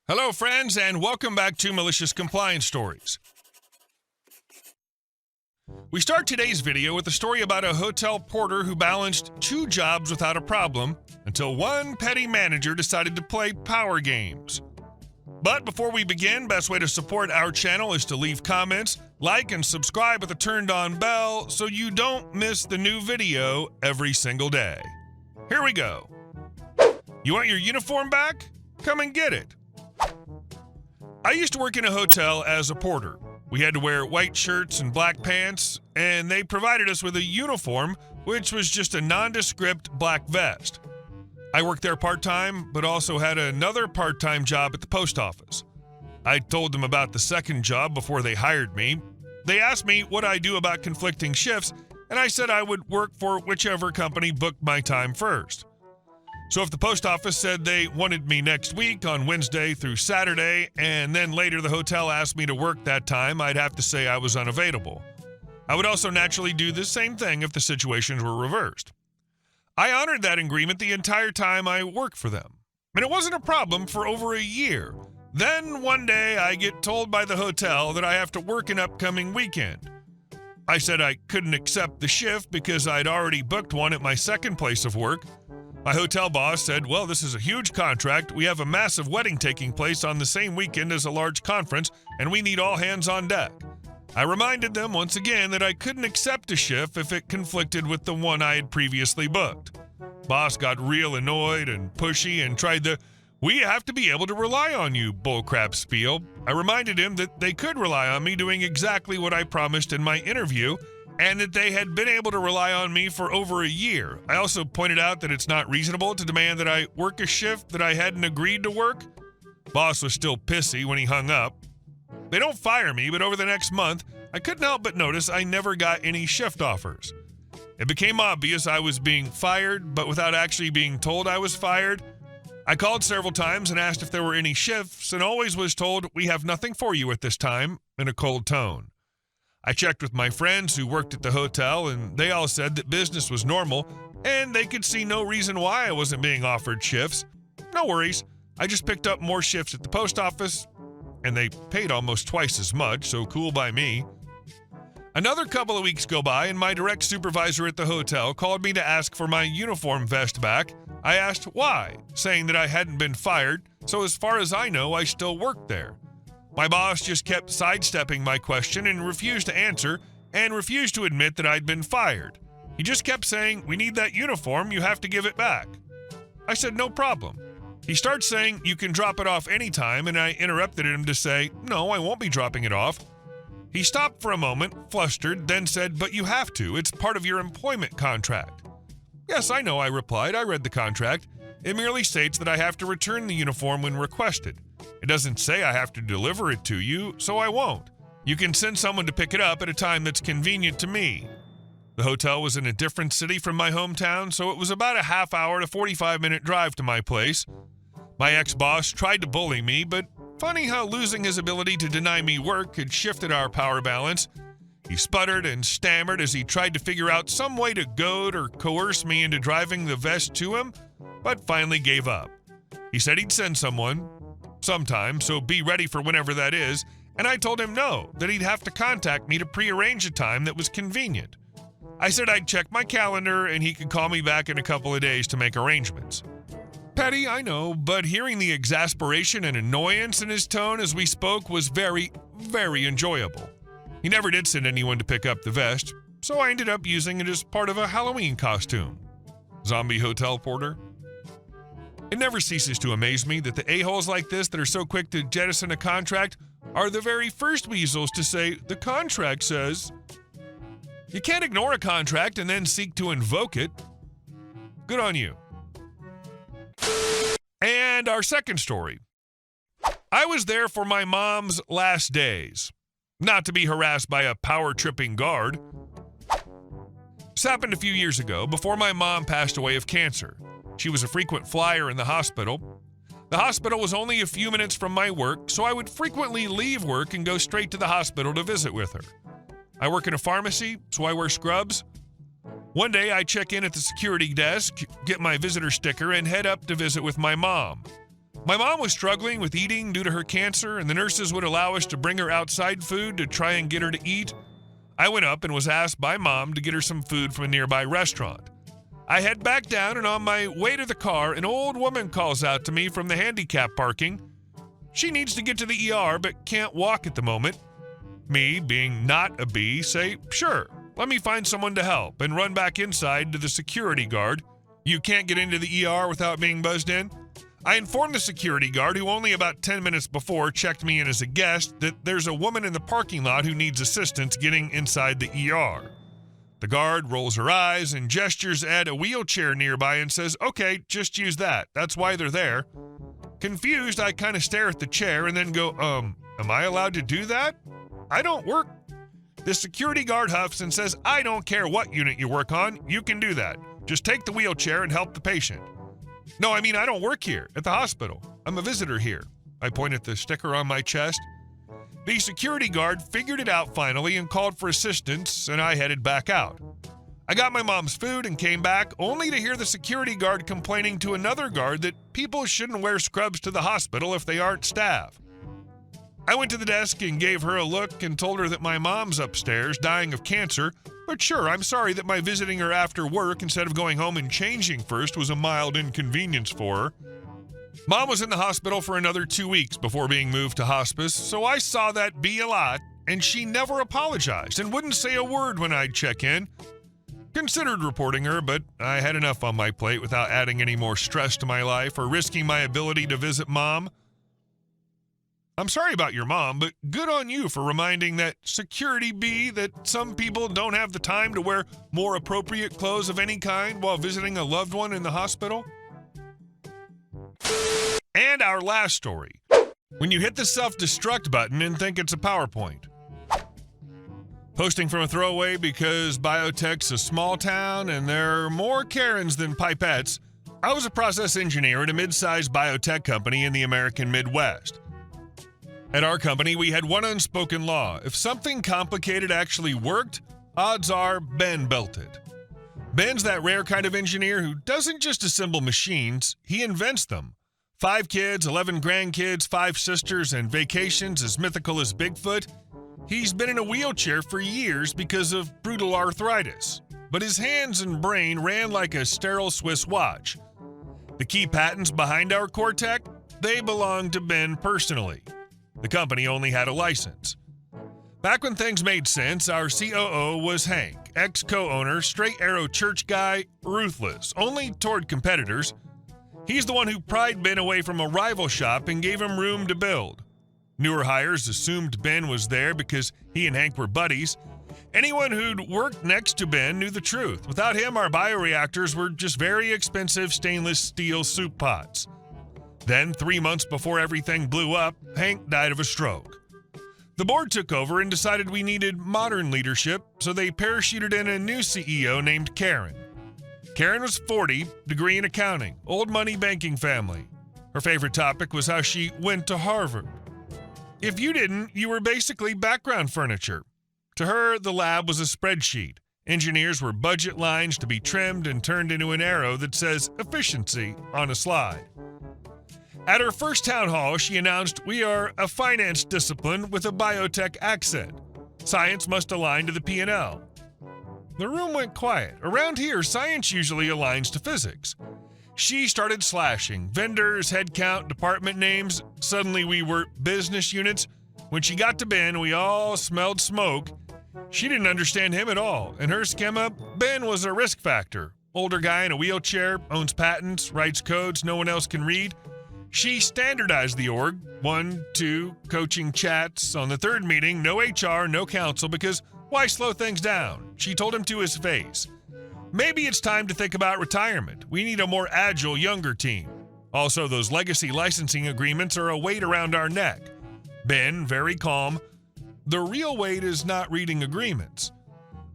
Hello, friends, and welcome back to Malicious Compliance Stories. We start today's video with a story about a hotel porter who balanced 2 jobs without a problem until one petty manager decided to play power games. But before we begin, best way to support our channel is to leave comments, like, and subscribe with a turned-on bell so you don't miss the new video every single day. Here we go. You want your uniform back? Come and get it. I used to work in a hotel as a porter. We had to wear white shirts and black pants, and they provided us with a uniform, which was just a nondescript black vest. I worked there part-time, but also had another part-time job at the post office. I told them about the second job before they hired me. They asked me what I do about conflicting shifts, and I said I would work for whichever company booked my time first. So if the post office said they wanted me next week on Wednesday through Saturday, and then later the hotel asked me to work that time, I'd have to say I was unavailable. I would also naturally do the same thing if the situations were reversed. I honored that agreement the entire time I worked for them, and it wasn't a problem for over a year. Then one day I get told by the hotel that I have to work an upcoming weekend. I said I couldn't accept the shift because I'd already booked one at my second place of work. My hotel boss said, well, this is a huge contract. We have a massive wedding taking place on the same weekend as a large conference, and we need all hands on deck. I reminded them once again that I couldn't accept a shift if it conflicted with the one I had previously booked. Boss got real annoyed and pushy and tried the, we have to be able to rely on you bullcrap spiel. I reminded him that they could rely on me doing exactly what I promised in my interview, and that they had been able to rely on me for over a year. I also pointed out that it's not reasonable to demand that I work a shift that I hadn't agreed to work. Boss was still pissy when he hung up. They don't fire me, but over the next month, I couldn't help but notice I never got any shift offers. It became obvious I was being fired, but without actually being told I was fired. I called several times and asked if there were any shifts, and always was told, we have nothing for you at this time, in a cold tone. I checked with my friends who worked at the hotel, and they all said that business was normal, and they could see no reason why I wasn't being offered shifts. No worries, I just picked up more shifts at the post office, and they paid almost twice as much, so cool by me. Another couple of weeks go by, and my direct supervisor at the hotel called me to ask for my uniform vest back. I asked why, saying that I hadn't been fired, so as far as I know, I still worked there. My boss just kept sidestepping my question and refused to answer and refused to admit that I'd been fired. He just kept saying, we need that uniform, you have to give it back. I said, no problem. He starts saying, you can drop it off anytime, and I interrupted him to say, no, I won't be dropping it off. He stopped for a moment, flustered, then said, but you have to, it's part of your employment contract. Yes, I know, I replied, I read the contract. It merely states that I have to return the uniform when requested. It doesn't say I have to deliver it to you, so I won't. You can send someone to pick it up at a time that's convenient to me. The hotel was in a different city from my hometown, so it was about a half-hour to 45-minute drive to my place. My ex-boss tried to bully me, but funny how losing his ability to deny me work had shifted our power balance. He sputtered and stammered as he tried to figure out some way to goad or coerce me into driving the vest to him, but finally gave up. He said he'd send someone sometime, so be ready for whenever that is, and I told him no, that he'd have to contact me to prearrange a time that was convenient. I said I'd check my calendar and he could call me back in a couple of days to make arrangements. Petty, I know, but hearing the exasperation and annoyance in his tone as we spoke was very, very enjoyable. He never did send anyone to pick up the vest, so I ended up using it as part of a Halloween costume. Zombie hotel porter. It never ceases to amaze me that the a-holes like this that are so quick to jettison a contract are the very first weasels to say, the contract says. You can't ignore a contract and then seek to invoke it. Good on you. And our second story. I was there for my mom's last days. Not to be harassed by a power-tripping guard. This happened a few years ago, before my mom passed away of cancer. She was a frequent flyer in the hospital. The hospital was only a few minutes from my work, so I would frequently leave work and go straight to the hospital to visit with her. I work in a pharmacy, so I wear scrubs. One day, I check in at the security desk, get my visitor sticker, and head up to visit with my mom. My mom was struggling with eating due to her cancer, and the nurses would allow us to bring her outside food to try and get her to eat. I went up and was asked by Mom to get her some food from a nearby restaurant. I head back down, and on my way to the car, an old woman calls out to me from the handicap parking. She needs to get to the ER but can't walk at the moment. Me, being not a bee, say, "Sure, let me find someone to help," and run back inside to the security guard. "You can't get into the ER without being buzzed in?" I informed the security guard, who only about 10 minutes before checked me in as a guest, that there's a woman in the parking lot who needs assistance getting inside the ER. The guard rolls her eyes and gestures at a wheelchair nearby and says, "Okay, just use that. That's why they're there." Confused, I kind of stare at the chair and then go, am I allowed to do that? I don't work. The security guard huffs and says, "I don't care what unit you work on. You can do that. Just take the wheelchair and help the patient." "No, I mean, I don't work here at the hospital. I'm a visitor here." I point at the sticker on my chest. The security guard figured it out finally and called for assistance, and I headed back out. I got my mom's food and came back, only to hear the security guard complaining to another guard that people shouldn't wear scrubs to the hospital if they aren't staff. I went to the desk and gave her a look and told her that my mom's upstairs dying of cancer, but sure, I'm sorry that my visiting her after work instead of going home and changing first was a mild inconvenience for her. Mom was in the hospital for another 2 weeks before being moved to hospice, so I saw that bee a lot, and she never apologized and wouldn't say a word when I'd check in. Considered reporting her, but I had enough on my plate without adding any more stress to my life or risking my ability to visit Mom. I'm sorry about your mom, but good on you for reminding that security bee that some people don't have the time to wear more appropriate clothes of any kind while visiting a loved one in the hospital. And our last story. When you hit the self-destruct button and think it's a PowerPoint. Posting from a throwaway because biotech's a small town and there are more Karens than pipettes. I was a process engineer at a mid-sized biotech company in the American Midwest. At our company, we had one unspoken law. If something complicated actually worked, odds are Ben built it. Ben's that rare kind of engineer who doesn't just assemble machines, he invents them. 5 kids, 11 grandkids, 5 sisters, and vacations as mythical as Bigfoot. He's been in a wheelchair for years because of brutal arthritis, but his hands and brain ran like a sterile Swiss watch. The key patents behind our core tech, they belong to Ben personally. The company only had a license. Back when things made sense, our COO was Hank, ex-co-owner, straight arrow church guy, ruthless, only toward competitors. He's the one who pried Ben away from a rival shop and gave him room to build. Newer hires assumed Ben was there because he and Hank were buddies. Anyone who'd worked next to Ben knew the truth. Without him, our bioreactors were just very expensive stainless steel soup pots. Then, 3 months before everything blew up, Hank died of a stroke. The board took over and decided we needed modern leadership, so they parachuted in a new CEO named Karen. Karen was 40, degree in accounting, old money banking family. Her favorite topic was how she went to Harvard. If you didn't, you were basically background furniture. To her, the lab was a spreadsheet. Engineers were budget lines to be trimmed and turned into an arrow that says efficiency on a slide. At her first town hall, she announced, "We are a finance discipline with a biotech accent. Science must align to the P&L." The room went quiet. Around here, science usually aligns to physics. She started slashing vendors, headcount, department names. Suddenly we were business units. When she got to Ben, we all smelled smoke. She didn't understand him at all. In her schema, Ben was a risk factor. Older guy in a wheelchair, owns patents, writes codes no one else can read. She standardized the org, 1, 2, coaching chats. On the third meeting, no HR, no counsel, because why slow things down? She told him to his face. Maybe it's time to think about retirement. We need a more agile, younger team. Also, those legacy licensing agreements are a weight around our neck. Ben, very calm. The real weight is not reading agreements.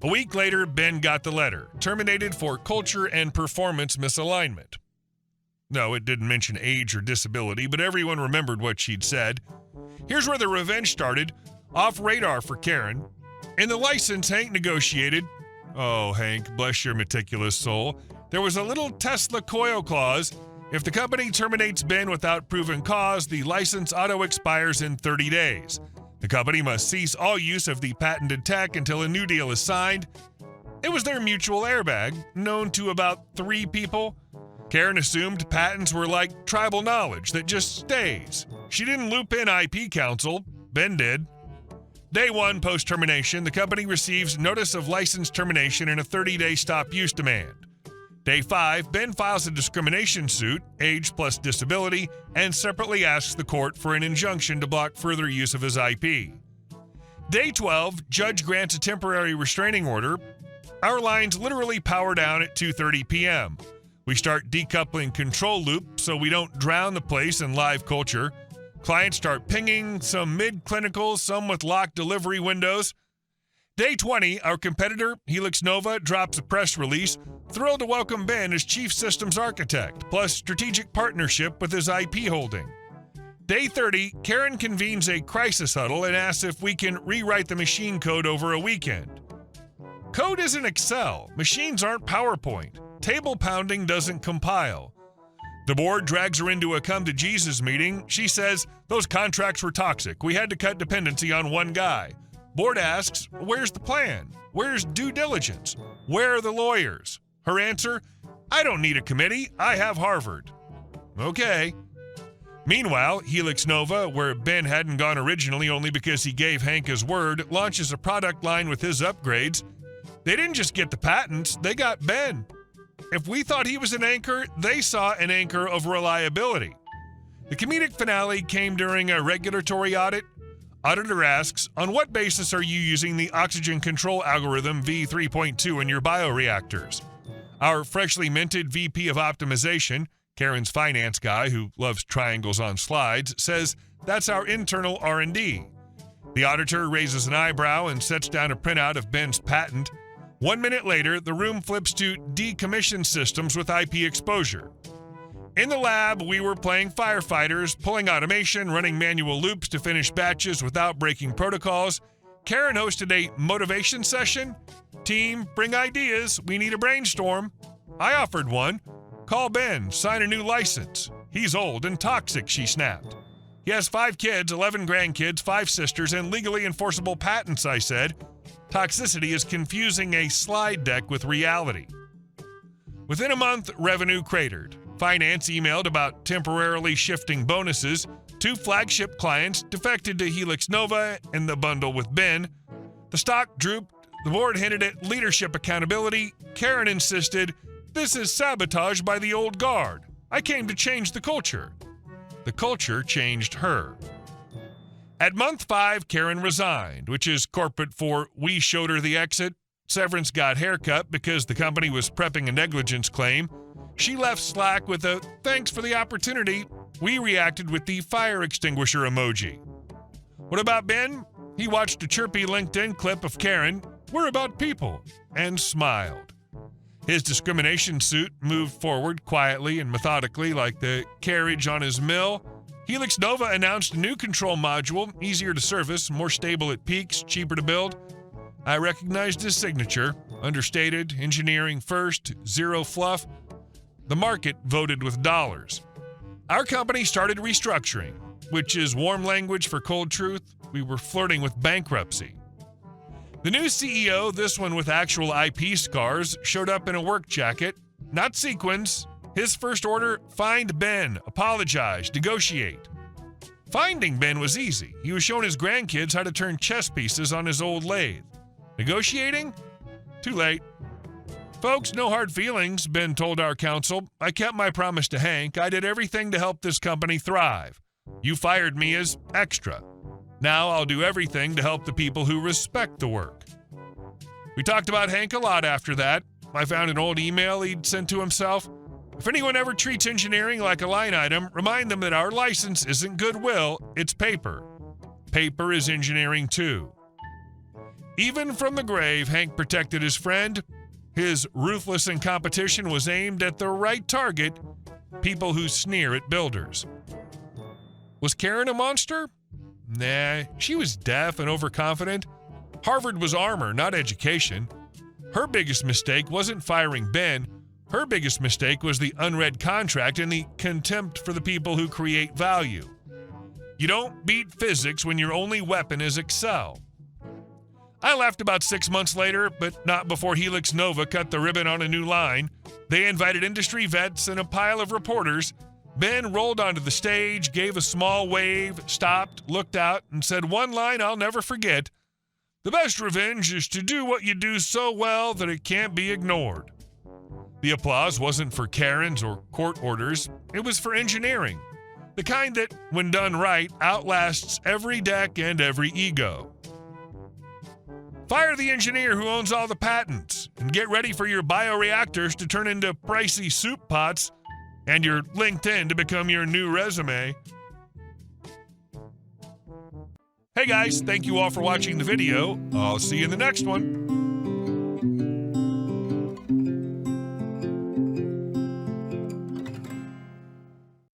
A week later, Ben got the letter, terminated for culture and performance misalignment. No, it didn't mention age or disability, but everyone remembered what she'd said. Here's where the revenge started, off radar for Karen. In the license Hank negotiated, oh, Hank, bless your meticulous soul, there was a little Tesla coil clause. If the company terminates Ben without proven cause, the license auto-expires in 30 days. The company must cease all use of the patented tech until a new deal is signed. It was their mutual airbag, known to about 3 people. Karen assumed patents were like tribal knowledge that just stays. She didn't loop in IP counsel. Ben did. Day 1 post-termination, the company receives notice of license termination and a 30-day stop-use demand. Day 5, Ben files a discrimination suit, age plus disability, and separately asks the court for an injunction to block further use of his IP. Day 12, judge grants a temporary restraining order. Our lines literally power down at 2:30 p.m. We start decoupling control loop so we don't drown the place in live culture. Clients start pinging, some mid-clinical, some with locked delivery windows. Day 20, our competitor, Helix Nova, drops a press release, thrilled to welcome Ben as chief systems architect, plus strategic partnership with his IP holding. Day 30, Karen convenes a crisis huddle and asks if we can rewrite the machine code over a weekend. Code isn't Excel. Machines aren't PowerPoint. Table pounding doesn't compile. The board drags her into a come-to-Jesus meeting. She says, those contracts were toxic. We had to cut dependency on one guy. Board asks, where's the plan? Where's due diligence? Where are the lawyers? Her answer, I don't need a committee. I have Harvard. Okay. Meanwhile, Helix Nova, where Ben hadn't gone originally only because he gave Hank his word, launches a product line with his upgrades. They didn't just get the patents, they got Ben. If we thought he was an anchor, they saw an anchor of reliability. The comedic finale came during a regulatory audit. Auditor asks, on what basis are you using the oxygen control algorithm V3.2 in your bioreactors? Our freshly minted VP of optimization, Karen's finance guy who loves triangles on slides, says that's our internal R&D. The auditor raises an eyebrow and sets down a printout of Ben's patent. 1 minute later, the room flips to decommissioned systems with IP exposure. In the lab, we were playing firefighters, pulling automation, running manual loops to finish batches without breaking protocols. Karen hosted a motivation session. Team, bring ideas. We need a brainstorm. I offered one. Call Ben, sign a new license. He's old and toxic, she snapped. He has 5 kids, 11 grandkids, 5 sisters, and legally enforceable patents, I said. Toxicity is confusing a slide deck with reality. Within a month, revenue cratered. Finance emailed about temporarily shifting bonuses. 2 flagship clients defected to Helix Nova and the bundle with Ben. The stock drooped. The board hinted at leadership accountability. Karen insisted, this is sabotage by the old guard. I came to change the culture. The culture changed her. At month 5, Karen resigned, which is corporate for we showed her the exit. Severance got haircut because the company was prepping a negligence claim. She left Slack with a thanks for the opportunity. We reacted with the fire extinguisher emoji. What about Ben? He watched a chirpy LinkedIn clip of Karen, we're about people, and smiled. His discrimination suit moved forward quietly and methodically like the carriage on his mill. Helix Nova announced a new control module, easier to service, more stable at peaks, cheaper to build. I recognized his signature, understated, engineering first, zero fluff. The market voted with dollars. Our company started restructuring, which is warm language for cold truth. We were flirting with bankruptcy. The new CEO, this one with actual IP scars, showed up in a work jacket, not sequins. His first order, find Ben, apologize, negotiate. Finding Ben was easy. He was showing his grandkids how to turn chess pieces on his old lathe. Negotiating? Too late. Folks, no hard feelings, Ben told our counsel. I kept my promise to Hank. I did everything to help this company thrive. You fired me as extra. Now I'll do everything to help the people who respect the work. We talked about Hank a lot after that. I found an old email he'd sent to himself. If anyone ever treats engineering like a line item, remind them that our license isn't goodwill, it's paper. Paper is engineering too. Even from the grave, Hank protected his friend. His ruthless competition was aimed at the right target, people who sneer at builders. Was Karen a monster? Nah, she was deaf and overconfident. Harvard was armor, not education. Her biggest mistake wasn't firing Ben. Her biggest mistake was the unread contract and the contempt for the people who create value. You don't beat physics when your only weapon is Excel. I left about 6 months later, but not before Helix Nova cut the ribbon on a new line. They invited industry vets and a pile of reporters. Ben rolled onto the stage, gave a small wave, stopped, looked out, and said one line I'll never forget. "The best revenge is to do what you do so well that it can't be ignored." The applause wasn't for Karens or court orders. It was for engineering. The kind that, when done right, outlasts every deck and every ego. Fire the engineer who owns all the patents, and get ready for your bioreactors to turn into pricey soup pots and your LinkedIn to become your new resume. Hey guys, thank you all for watching the video. I'll see you in the next one.